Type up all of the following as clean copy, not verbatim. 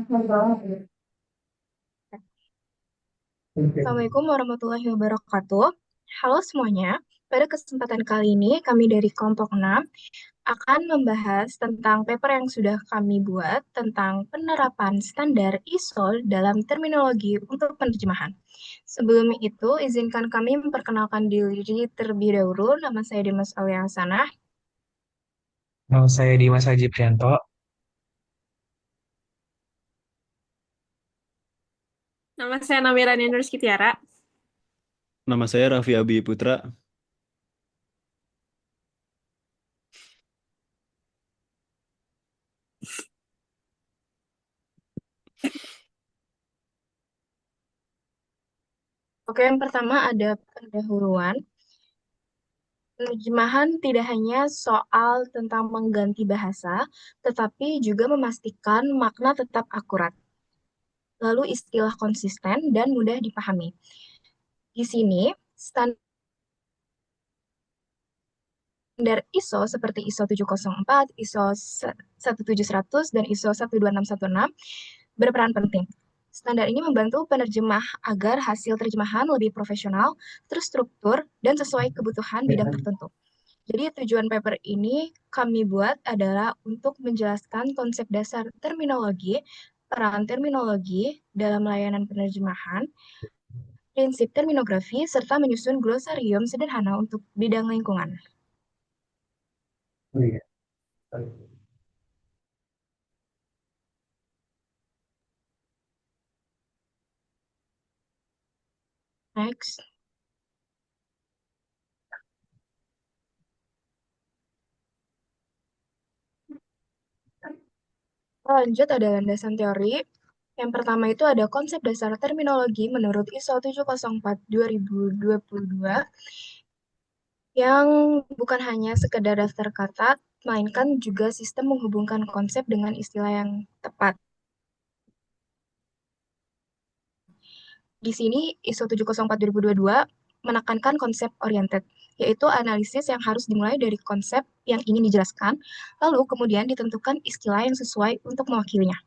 Assalamualaikum warahmatullahi wabarakatuh. Halo semuanya, pada kesempatan kali ini kami dari kelompok 6 akan membahas tentang paper yang sudah kami buat tentang penerapan standar ISO dalam terminologi untuk penerjemahan. Sebelum itu, izinkan kami memperkenalkan diri terlebih dahulu. Nama saya Dimas Aulia Hasanah. Nama saya Dimas Haji Prianto. Nama saya Namira Nurski Tiara. Nama saya Raffi Abi Putra. Oke, yang pertama ada pendahuluan. Penerjemahan tidak hanya soal tentang mengganti bahasa, tetapi juga memastikan makna tetap akurat, lalu istilah konsisten dan mudah dipahami. Di sini, standar ISO seperti ISO 704, ISO 17100, dan ISO 12616 berperan penting. Standar ini membantu penerjemah agar hasil terjemahan lebih profesional, terstruktur, dan sesuai kebutuhan bidang tertentu. Jadi tujuan paper ini kami buat adalah untuk menjelaskan konsep dasar terminologi, peran terminologi dalam layanan penerjemahan, prinsip terminografi, serta menyusun glosarium sederhana untuk bidang lingkungan. Oh iya. Next. Lanjut ada landasan teori. Yang pertama itu ada konsep dasar terminologi menurut ISO 704 2022 yang bukan hanya sekedar daftar kata, melainkan juga sistem menghubungkan konsep dengan istilah yang tepat. Di sini ISO 704 2022 menekankan konsep oriented, yaitu analisis yang harus dimulai dari konsep yang ingin dijelaskan, lalu kemudian ditentukan istilah yang sesuai untuk mewakilinya.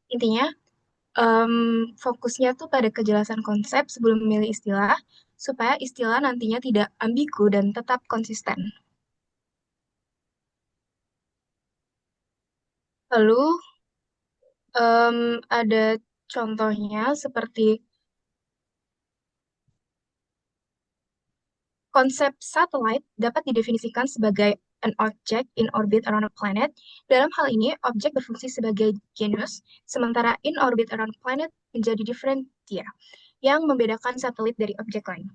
Intinya, fokusnya tuh pada kejelasan konsep sebelum memilih istilah, supaya istilah nantinya tidak ambigu dan tetap konsisten. Lalu, ada contohnya seperti konsep satellite dapat didefinisikan sebagai an object in orbit around a planet. Dalam hal ini, objek berfungsi sebagai genus, sementara in orbit around a planet menjadi differentia, yang membedakan satelit dari objek lain.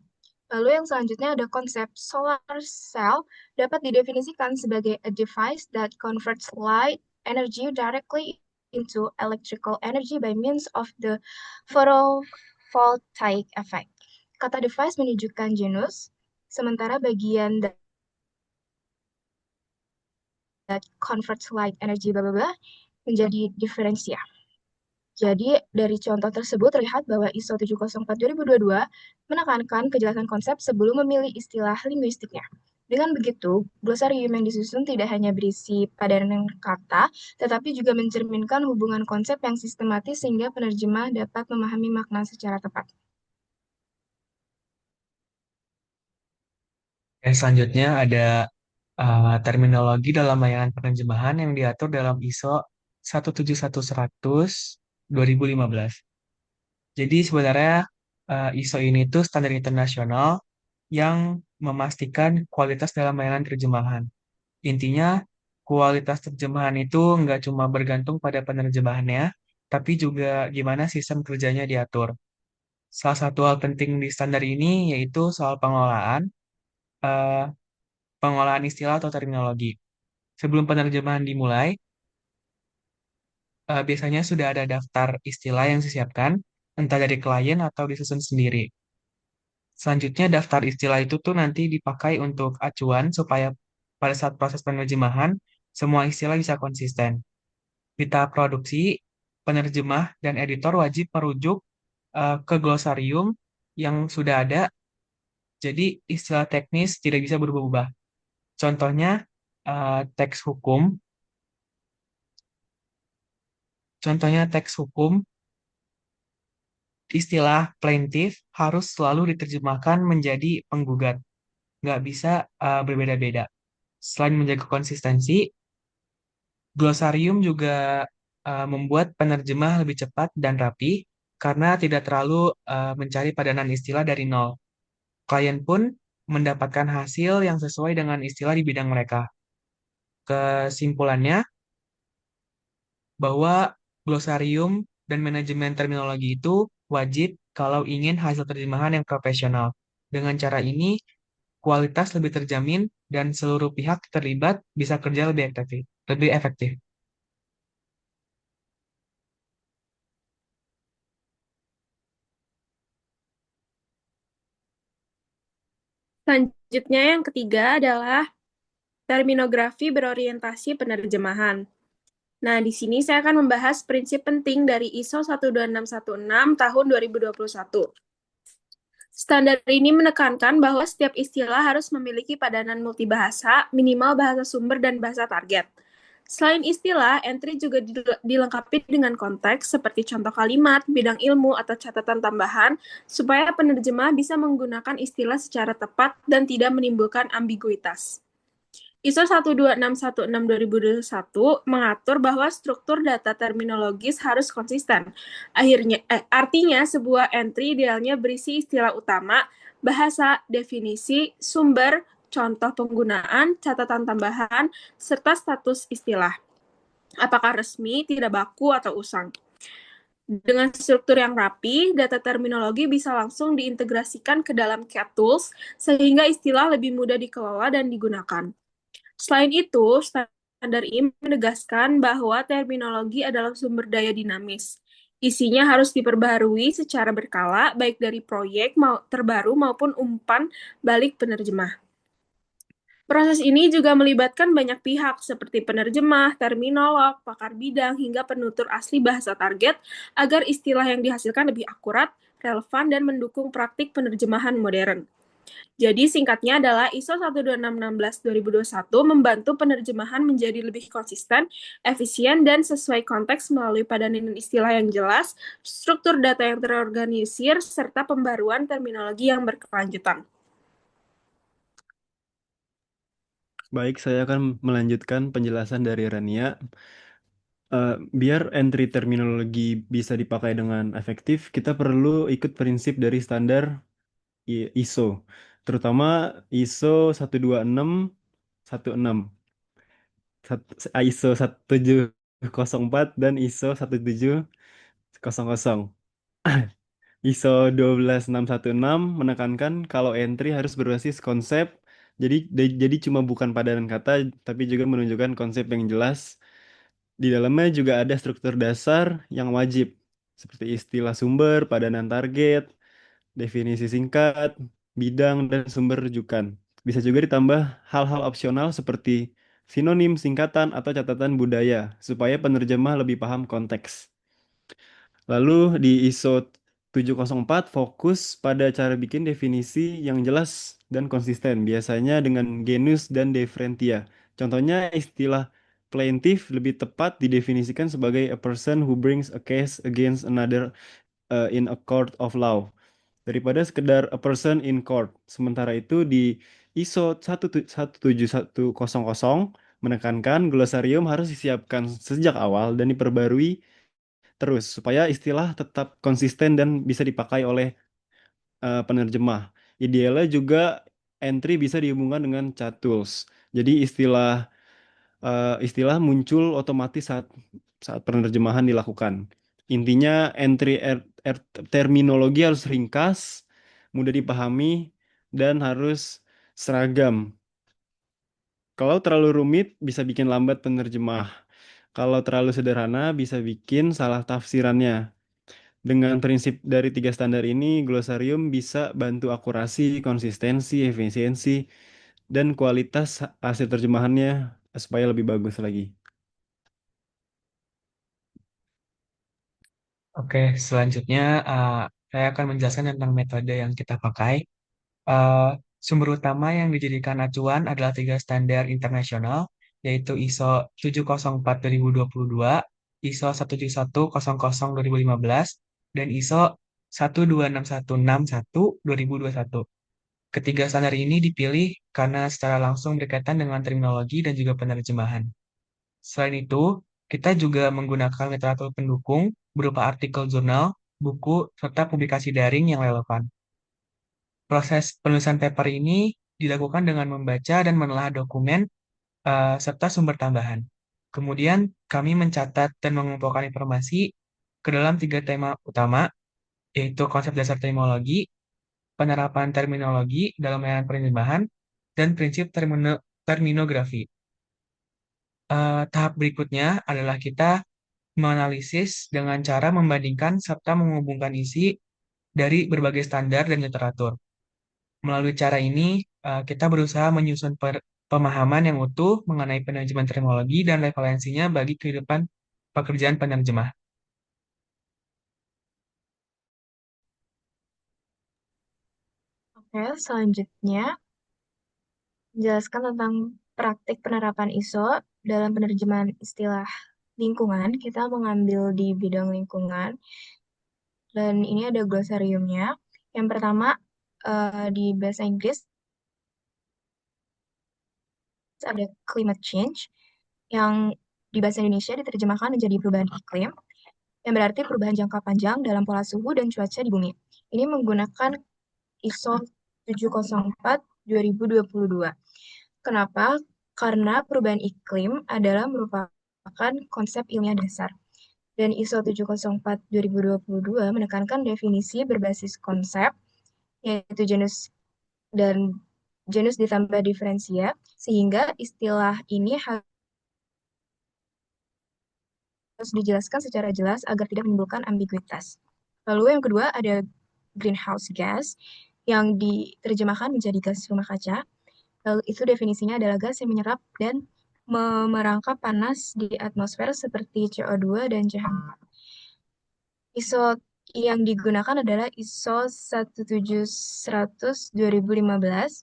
Lalu yang selanjutnya ada konsep solar cell dapat didefinisikan sebagai a device that converts light energy directly into electrical energy by means of the photovoltaic effect. Kata device menunjukkan genus, sementara bagian that converts light energy bla bla bla menjadi diferensia. Jadi, dari contoh tersebut terlihat bahwa ISO 704 2022 menekankan kejelasan konsep sebelum memilih istilah linguistiknya. Dengan begitu, glosarium yang disusun tidak hanya berisi padanan kata, tetapi juga mencerminkan hubungan konsep yang sistematis sehingga penerjemah dapat memahami makna secara tepat. Selanjutnya ada terminologi dalam layanan penerjemahan yang diatur dalam ISO 17100 2015. Jadi sebenarnya ISO ini tuh standar internasional yang memastikan kualitas dalam layanan terjemahan. Intinya, kualitas terjemahan itu nggak cuma bergantung pada penerjemahannya, tapi juga gimana sistem kerjanya diatur. Salah satu hal penting di standar ini yaitu soal eh, pengolahan istilah atau terminologi. Sebelum penerjemahan dimulai, biasanya sudah ada daftar istilah yang disiapkan, entah dari klien atau disusun sendiri. Selanjutnya, daftar istilah itu tuh nanti dipakai untuk acuan supaya pada saat proses penerjemahan, semua istilah bisa konsisten. Di tahap produksi, penerjemah dan editor wajib merujuk ke glosarium yang sudah ada, jadi istilah teknis tidak bisa berubah-ubah. Contohnya, teks hukum Contohnya teks hukum, istilah plaintiff harus selalu diterjemahkan menjadi penggugat, nggak bisa berbeda-beda. Selain menjaga konsistensi, glosarium juga membuat penerjemah lebih cepat dan rapi karena tidak terlalu mencari padanan istilah dari nol. Klien pun mendapatkan hasil yang sesuai dengan istilah di bidang mereka. Kesimpulannya, bahwa glosarium dan manajemen terminologi itu wajib kalau ingin hasil terjemahan yang profesional. Dengan cara ini, kualitas lebih terjamin dan seluruh pihak terlibat bisa kerja lebih efektif. Lebih efektif. Selanjutnya yang ketiga adalah terminografi berorientasi penerjemahan. Nah, di sini saya akan membahas prinsip penting dari ISO 12616 tahun 2021. Standar ini menekankan bahwa setiap istilah harus memiliki padanan multibahasa, minimal bahasa sumber dan bahasa target. Selain istilah, entry juga dilengkapi dengan konteks seperti contoh kalimat, bidang ilmu, atau catatan tambahan, supaya penerjemah bisa menggunakan istilah secara tepat dan tidak menimbulkan ambiguitas. ISO 12616-2021 mengatur bahwa struktur data terminologis harus konsisten. Artinya sebuah entry idealnya berisi istilah utama, bahasa, definisi, sumber, contoh penggunaan, catatan tambahan, serta status istilah. Apakah resmi, tidak baku, atau usang. Dengan struktur yang rapi, data terminologi bisa langsung diintegrasikan ke dalam CAT tools sehingga istilah lebih mudah dikelola dan digunakan. Selain itu, standar ini menegaskan bahwa terminologi adalah sumber daya dinamis. Isinya harus diperbaharui secara berkala, baik dari proyek terbaru maupun umpan balik penerjemah. Proses ini juga melibatkan banyak pihak, seperti penerjemah, terminolog, pakar bidang, hingga penutur asli bahasa target, agar istilah yang dihasilkan lebih akurat, relevan, dan mendukung praktik penerjemahan modern. Jadi singkatnya adalah ISO 12616-2021 membantu penerjemahan menjadi lebih konsisten, efisien, dan sesuai konteks melalui padanan istilah yang jelas, struktur data yang terorganisir, serta pembaruan terminologi yang berkelanjutan. Baik, saya akan melanjutkan penjelasan dari Rania. Biar entry terminologi bisa dipakai dengan efektif, kita perlu ikut prinsip dari standar ISO, terutama ISO 12616, ISO 1704, dan ISO 17000. ISO 12616 menekankan kalau entry harus berbasis konsep, jadi cuma bukan padanan kata, tapi juga menunjukkan konsep yang jelas. Di dalamnya juga ada struktur dasar yang wajib, seperti istilah sumber, padanan target, definisi singkat, bidang, dan sumber rujukan. Bisa juga ditambah hal-hal opsional seperti sinonim, singkatan, atau catatan budaya, supaya penerjemah lebih paham konteks. Lalu di ISO 704 fokus pada cara bikin definisi yang jelas dan konsisten, biasanya dengan genus dan deferentia. Contohnya istilah plaintiff lebih tepat didefinisikan sebagai a person who brings a case against another in a court of law daripada sekedar a person in court. Sementara itu di ISO 17100 menekankan glosarium harus disiapkan sejak awal dan diperbarui terus supaya istilah tetap konsisten dan bisa dipakai oleh penerjemah. Idealnya juga entry bisa dihubungkan dengan chat tools. Jadi istilah muncul otomatis saat saat penerjemahan dilakukan. Intinya entry terminologi harus ringkas, mudah dipahami, dan harus seragam. Kalau terlalu rumit bisa bikin lambat penerjemah. Kalau terlalu sederhana bisa bikin salah tafsirannya. Dengan prinsip dari tiga standar ini, glosarium bisa bantu akurasi, konsistensi, efisiensi, dan kualitas hasil terjemahannya supaya lebih bagus lagi. Oke, selanjutnya saya akan menjelaskan tentang metode yang kita pakai. Eh, Sumber utama yang dijadikan acuan adalah tiga standar internasional, yaitu ISO 704 2022, ISO 17100/2015, dan ISO 126161/2021. Ketiga standar ini dipilih karena secara langsung berkaitan dengan terminologi dan juga penerjemahan. Selain itu, kita juga menggunakan literatur pendukung berupa artikel jurnal, buku, serta publikasi daring yang relevan. Proses penulisan paper ini dilakukan dengan membaca dan menelaah dokumen serta sumber tambahan. Kemudian, kami mencatat dan mengumpulkan informasi ke dalam 3 tema utama, yaitu konsep dasar terminologi, penerapan terminologi dalam layanan penerjemahan, dan prinsip terminografi. Tahap berikutnya adalah kita menganalisis dengan cara membandingkan serta menghubungkan isi dari berbagai standar dan literatur. Melalui cara ini, kita berusaha menyusun pemahaman yang utuh mengenai penerjemahan terminologi dan referensinya bagi kehidupan pekerjaan penerjemah. Oke, selanjutnya menjelaskan tentang praktik penerapan ISO dalam penerjemahan istilah lingkungan. Kita mengambil di bidang lingkungan, dan ini ada glosariumnya. Yang pertama, di bahasa Inggris ada climate change, yang di bahasa Indonesia diterjemahkan menjadi perubahan iklim, yang berarti perubahan jangka panjang dalam pola suhu dan cuaca di bumi. Ini menggunakan ISO 704/2022. Kenapa? Karena perubahan iklim adalah merupakan konsep ilmiah dasar. Dan ISO 704/2022 menekankan definisi berbasis konsep, yaitu genus ditambah diferensia, sehingga istilah ini harus dijelaskan secara jelas agar tidak menimbulkan ambiguitas. Lalu yang kedua ada greenhouse gas, yang diterjemahkan menjadi gas rumah kaca. Lalu itu definisinya adalah gas yang menyerap dan memerangkap panas di atmosfer seperti CO2 dan CH4. ISO yang digunakan adalah ISO 17100/2015.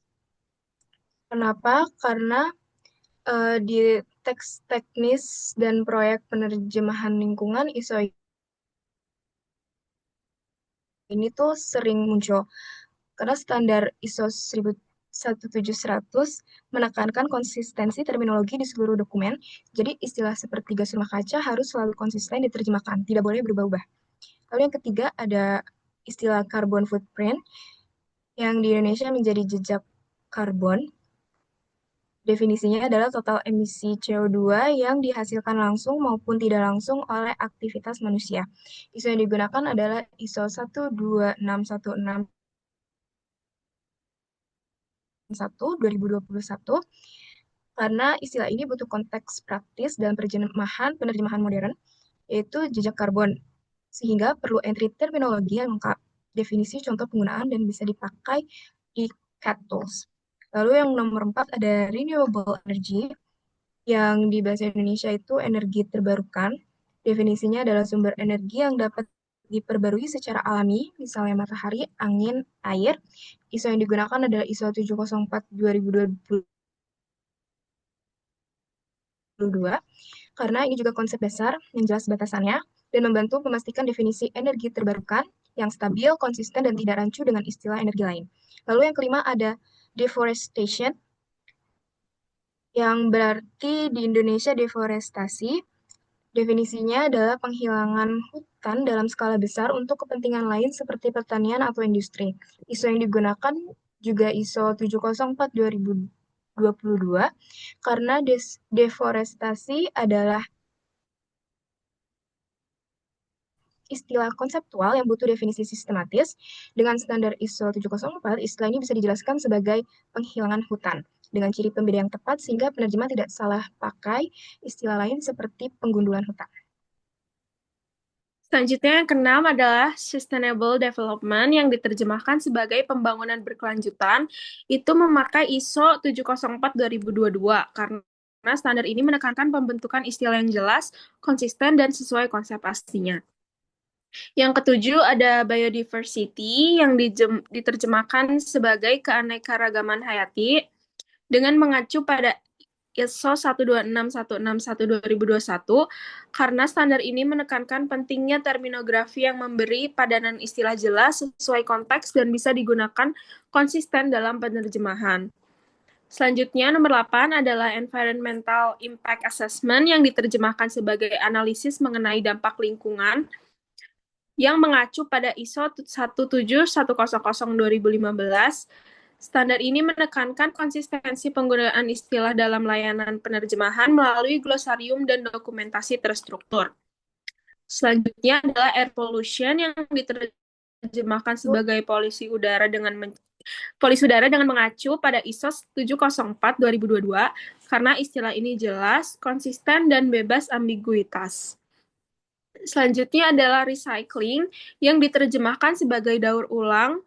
Kenapa? Karena di teks teknis dan proyek penerjemahan lingkungan, ISO ini tuh sering muncul. Karena standar ISO 17100 menekankan konsistensi terminologi di seluruh dokumen, jadi istilah seperti gas rumah kaca harus selalu konsisten diterjemahkan, tidak boleh berubah-ubah. Lalu yang ketiga ada istilah carbon footprint, yang di Indonesia menjadi jejak karbon. Definisinya adalah total emisi CO2 yang dihasilkan langsung maupun tidak langsung oleh aktivitas manusia. ISO yang digunakan adalah ISO 12616/2021, karena istilah ini butuh konteks praktis dalam penerjemahan modern, yaitu jejak karbon, sehingga perlu entry terminologi yang lengkap, definisi contoh penggunaan, dan bisa dipakai di CAT tools. Lalu yang nomor 4 ada renewable energy, yang di bahasa Indonesia itu energi terbarukan. Definisinya adalah sumber energi yang dapat diperbarui secara alami, misalnya matahari, angin, air. ISO yang digunakan adalah ISO 704/2022, karena ini juga konsep dasar yang jelas batasannya, dan membantu memastikan definisi energi terbarukan yang stabil, konsisten, dan tidak rancu dengan istilah energi lain. Lalu yang kelima ada deforestation, yang berarti di Indonesia deforestasi. Definisinya adalah penghilangan hutan dalam skala besar untuk kepentingan lain seperti pertanian atau industri. ISO yang digunakan juga ISO 704/2022, karena deforestasi adalah istilah konseptual yang butuh definisi sistematis. Dengan standar ISO 704, istilah ini bisa dijelaskan sebagai penghilangan hutan dengan ciri pembeda yang tepat sehingga penerjemah tidak salah pakai istilah lain seperti penggundulan hutan. Selanjutnya yang keenam adalah Sustainable Development yang diterjemahkan sebagai pembangunan berkelanjutan. Itu memakai ISO 704/2022 karena standar ini menekankan pembentukan istilah yang jelas, konsisten, dan sesuai konsep aslinya. Yang ketujuh ada Biodiversity yang diterjemahkan sebagai keanekaragaman hayati dengan mengacu pada ISO 1261611 karena standar ini menekankan pentingnya terminografi yang memberi padanan istilah jelas sesuai konteks dan bisa digunakan konsisten dalam penerjemahan. Selanjutnya, nomor 8 adalah Environmental Impact Assessment yang diterjemahkan sebagai analisis mengenai dampak lingkungan yang mengacu pada ISO 17100/2015. Standar ini menekankan konsistensi penggunaan istilah dalam layanan penerjemahan melalui glosarium dan dokumentasi terstruktur. Selanjutnya adalah air pollution yang diterjemahkan sebagai polusi udara dengan mengacu pada ISO 704/2022 karena istilah ini jelas, konsisten, dan bebas ambiguitas. Selanjutnya adalah recycling yang diterjemahkan sebagai daur ulang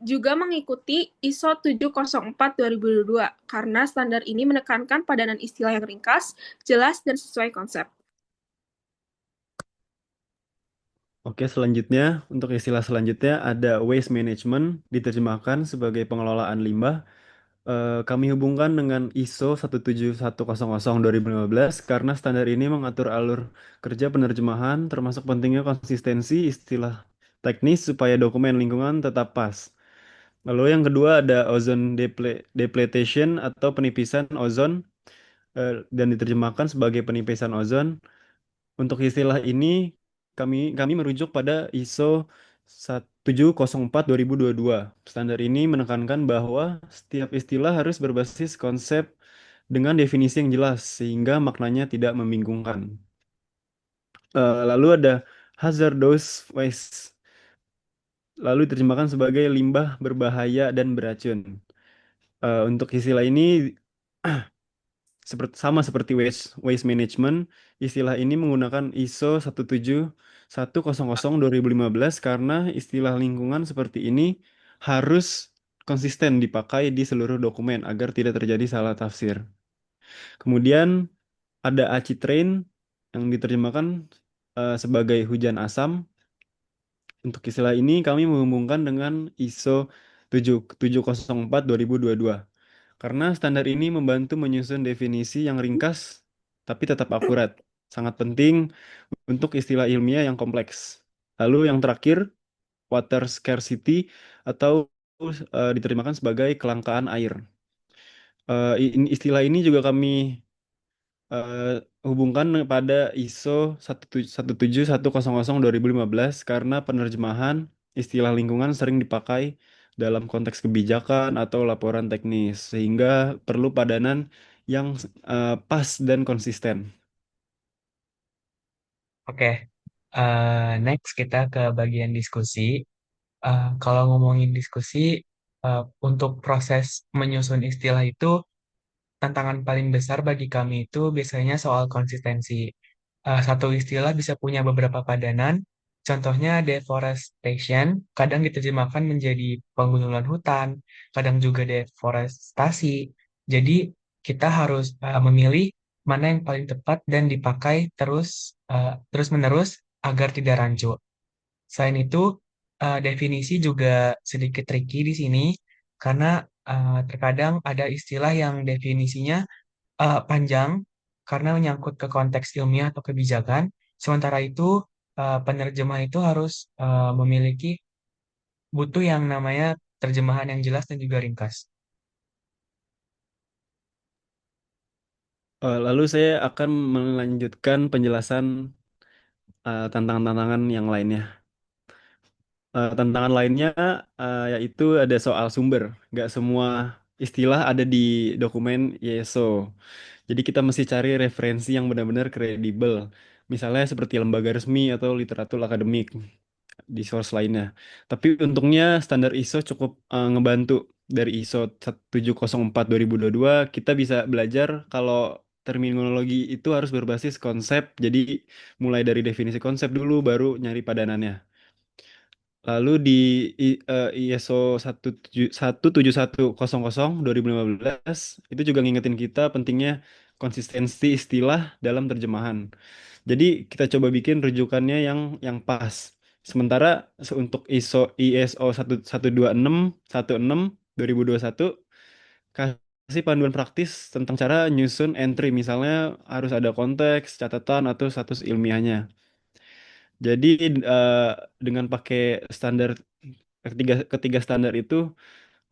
juga mengikuti ISO 704/2022 karena standar ini menekankan padanan istilah yang ringkas, jelas, dan sesuai konsep. Oke, selanjutnya untuk istilah selanjutnya ada waste management diterjemahkan sebagai pengelolaan limbah. Kami hubungkan dengan ISO 17100/2015 karena standar ini mengatur alur kerja penerjemahan termasuk pentingnya konsistensi istilah teknis supaya dokumen lingkungan tetap pas. Lalu yang kedua ada ozone depletion atau penipisan ozon dan diterjemahkan sebagai penipisan ozon. Untuk istilah ini kami merujuk pada ISO 704/2022. Standar ini menekankan bahwa setiap istilah harus berbasis konsep dengan definisi yang jelas sehingga maknanya tidak membingungkan. Lalu ada hazardous waste, lalu diterjemahkan sebagai limbah berbahaya dan beracun. Untuk istilah ini sama seperti waste management, istilah ini menggunakan ISO 17100/2015 karena istilah lingkungan seperti ini harus konsisten dipakai di seluruh dokumen agar tidak terjadi salah tafsir. Kemudian ada ACI Train yang diterjemahkan sebagai hujan asam. Untuk istilah ini kami menghubungkan dengan ISO 704/2022. Karena standar ini membantu menyusun definisi yang ringkas tapi tetap akurat. Sangat penting untuk istilah ilmiah yang kompleks. Lalu yang terakhir, water scarcity atau diterjemahkan sebagai kelangkaan air. Istilah ini juga kami hubungkan pada ISO 17100/2015 karena penerjemahan istilah lingkungan sering dipakai dalam konteks kebijakan atau laporan teknis sehingga perlu padanan yang pas dan konsisten. Oke, next kita ke bagian diskusi. Kalau ngomongin diskusi, untuk proses menyusun istilah itu, tantangan paling besar bagi kami itu biasanya soal konsistensi. Satu istilah bisa punya beberapa padanan, contohnya deforestation, kadang diterjemahkan menjadi penggundulan hutan, kadang juga deforestasi. Jadi kita harus memilih mana yang paling tepat dan dipakai terus-menerus agar tidak rancu. Selain itu, definisi juga sedikit tricky di sini karena terkadang ada istilah yang definisinya panjang karena menyangkut ke konteks ilmiah atau kebijakan. Sementara itu, penerjemah itu harus memiliki butuh yang namanya terjemahan yang jelas dan juga ringkas. Lalu saya akan melanjutkan penjelasan tantangan-tantangan yang lainnya. Tantangan lainnya yaitu ada soal sumber. Nggak semua istilah ada di dokumen ISO. Jadi kita mesti cari referensi yang benar-benar kredibel. Misalnya seperti lembaga resmi atau literatur akademik di source lainnya. Tapi untungnya standar ISO cukup ngebantu. Dari ISO 704/2022 kita bisa belajar kalau terminologi itu harus berbasis konsep. Jadi mulai dari definisi konsep dulu baru nyari padanannya. Lalu di ISO 17100/2015 itu juga ngingetin kita pentingnya konsistensi istilah dalam terjemahan. Jadi kita coba bikin rujukannya yang pas. Sementara untuk ISO 11616 2021 panduan praktis tentang cara nyusun entry. Misalnya harus ada konteks, catatan, atau status ilmiahnya. Jadi eh, dengan pakai standar ketiga standar itu,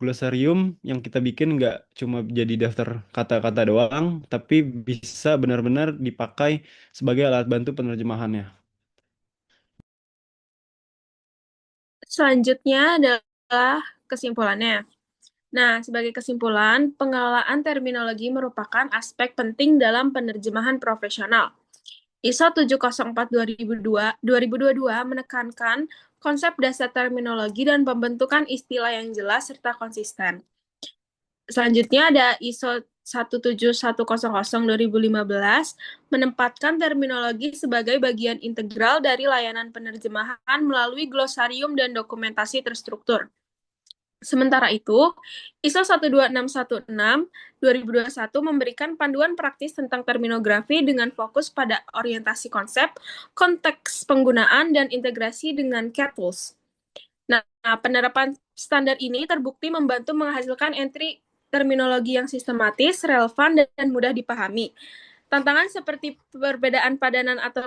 glosarium yang kita bikin nggak cuma jadi daftar kata-kata doang, tapi bisa benar-benar dipakai sebagai alat bantu penerjemahannya. Selanjutnya adalah kesimpulannya. Nah, sebagai kesimpulan, pengelolaan terminologi merupakan aspek penting dalam penerjemahan profesional. ISO 704 2022 menekankan konsep dasar terminologi dan pembentukan istilah yang jelas serta konsisten. Selanjutnya ada ISO 17100 2015 menempatkan terminologi sebagai bagian integral dari layanan penerjemahan melalui glosarium dan dokumentasi terstruktur. Sementara itu, ISO 12616 2021 memberikan panduan praktis tentang terminografi dengan fokus pada orientasi konsep, konteks penggunaan, dan integrasi dengan CAT tools. Nah, penerapan standar ini terbukti membantu menghasilkan entry terminologi yang sistematis, relevan, dan mudah dipahami. Tantangan seperti perbedaan padanan atau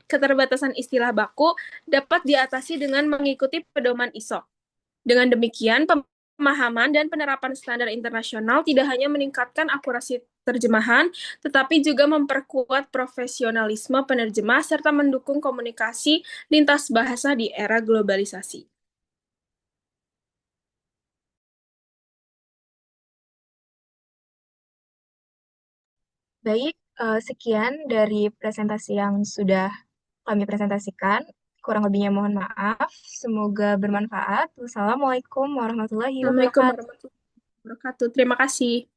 keterbatasan istilah baku dapat diatasi dengan mengikuti pedoman ISO. Dengan demikian, pemahaman dan penerapan standar internasional tidak hanya meningkatkan akurasi terjemahan, tetapi juga memperkuat profesionalisme penerjemah serta mendukung komunikasi lintas bahasa di era globalisasi. Baik, sekian dari presentasi yang sudah kami presentasikan. Kurang lebihnya mohon maaf. Semoga bermanfaat. Wassalamualaikum warahmatullahi Assalamualaikum wabarakatuh. warahmatullahi wabarakatuh. Terima kasih.